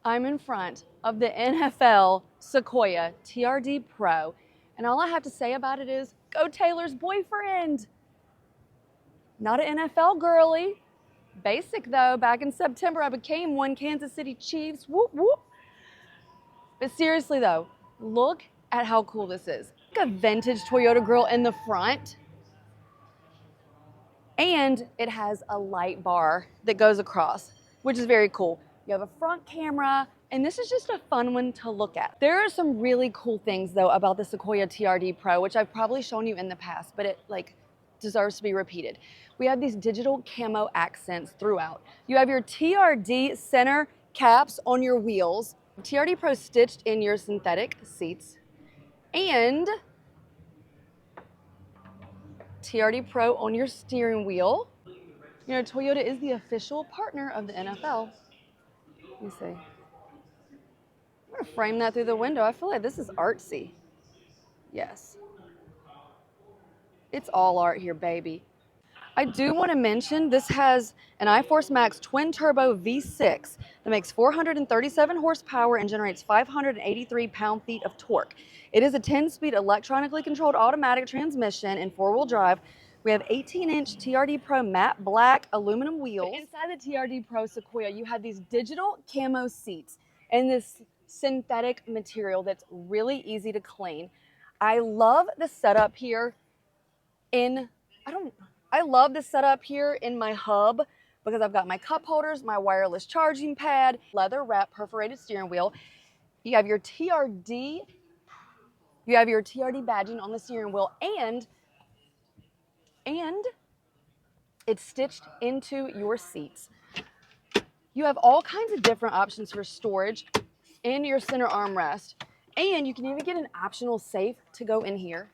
I'm in front of the NFL Sequoia TRD Pro, and all I have to say about it is, go Taylor's boyfriend. Not an NFL girly. Basic though, back in September I became one. Kansas City Chiefs, whoop whoop. But seriously though, look at how cool this is. Like a vintage Toyota grill in the front. And it has a light bar that goes across, which is very cool. You have a front camera, and this is just a fun one to look at. There are some really cool things though about the Sequoia TRD Pro, which I've probably shown you in the past, but it deserves to be repeated. We have these digital camo accents throughout. You have your TRD center caps on your wheels, TRD Pro stitched in your synthetic seats, and TRD Pro on your steering wheel. You know, Toyota is the official partner of the NFL. Let me see. I'm gonna frame that through the window. I feel like this is artsy. Yes. It's all art here, baby. I do want to mention this has an iForce Max twin turbo V6 that makes 437 horsepower and generates 583 pound-feet of torque. It is a 10-speed electronically controlled automatic transmission and four-wheel drive. We have 18-inch TRD Pro matte black aluminum wheels. Inside the TRD Pro Sequoia, you have these digital camo seats and this synthetic material that's really easy to clean. I love the setup here I love the setup here in my hub because I've got my cup holders, my wireless charging pad, leather wrap perforated steering wheel. You have your TRD badging on the steering wheel, and it's stitched into your seats. You have all kinds of different options for storage in your center armrest, and you can even get an optional safe to go in here,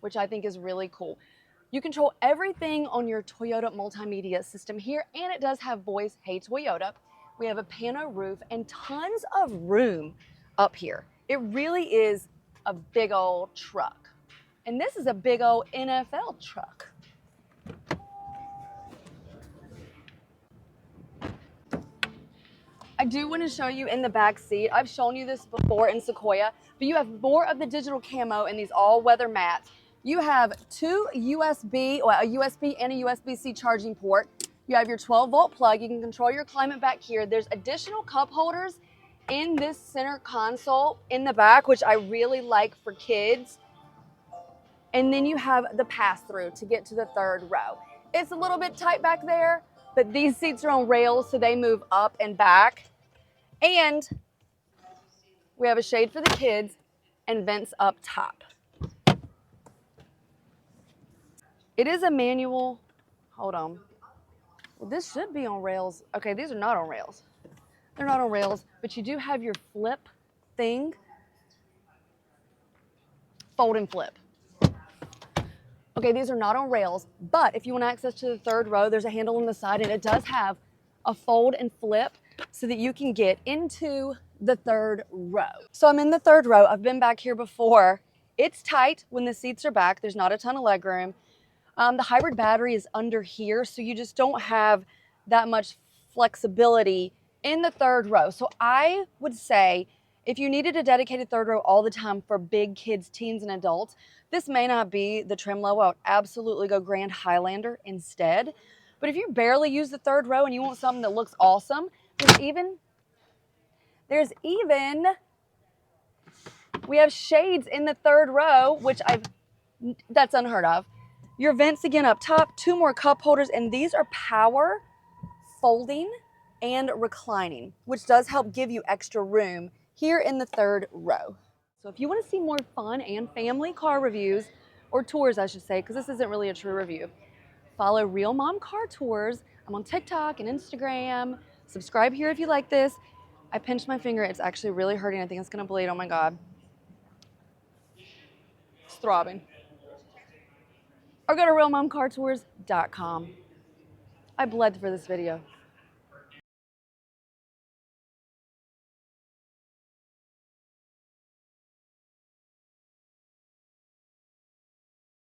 which I think is really cool. You control everything on your Toyota multimedia system here, and it does have Boys Hey Toyota. We have a pano roof and tons of room up here. It really is a big old truck. And this is a big old NFL truck. I do want to show you in the back seat. I've shown you this before in Sequoia, but you have more of the digital camo in these all-weather mats. You have two USB, or a USB and a USB-C charging port. You have your 12-volt plug. You can control your climate back here. There's additional cup holders in this center console in the back, which I really like for kids. And then you have the pass-through to get to the third row. It's a little bit tight back there, but these seats are on rails, so they move up and back. And we have a shade for the kids and vents up top. It is a manual, hold on. Well, this should be on rails. Okay, these are not on rails. They're not on rails, but you do have your flip thing. Fold and flip. Okay, these are not on rails, but if you want access to the third row, there's a handle on the side, and it does have a fold and flip so that you can get into the third row. So I'm in the third row. I've been back here before. It's tight when the seats are back. There's not a ton of leg room. The hybrid battery is under here, so you just don't have that much flexibility in the third row. So I would say if you needed a dedicated third row all the time for big kids, teens, and adults, this may not be the trim level. I would absolutely go Grand Highlander instead. But if you barely use the third row and you want something that looks awesome, we have shades in the third row, which that's unheard of. Your vents again up top, two more cup holders, and these are power folding and reclining, which does help give you extra room here in the third row. So if you want to see more fun and family car reviews, or tours I should say, because this isn't really a true review, follow Real Mom Car Tours. I'm on TikTok and Instagram. Subscribe here if you like this. I pinched my finger. It's actually really hurting. I think it's going to bleed. Oh my God. It's throbbing. Or go to realmomcartours.com. I bled for this video.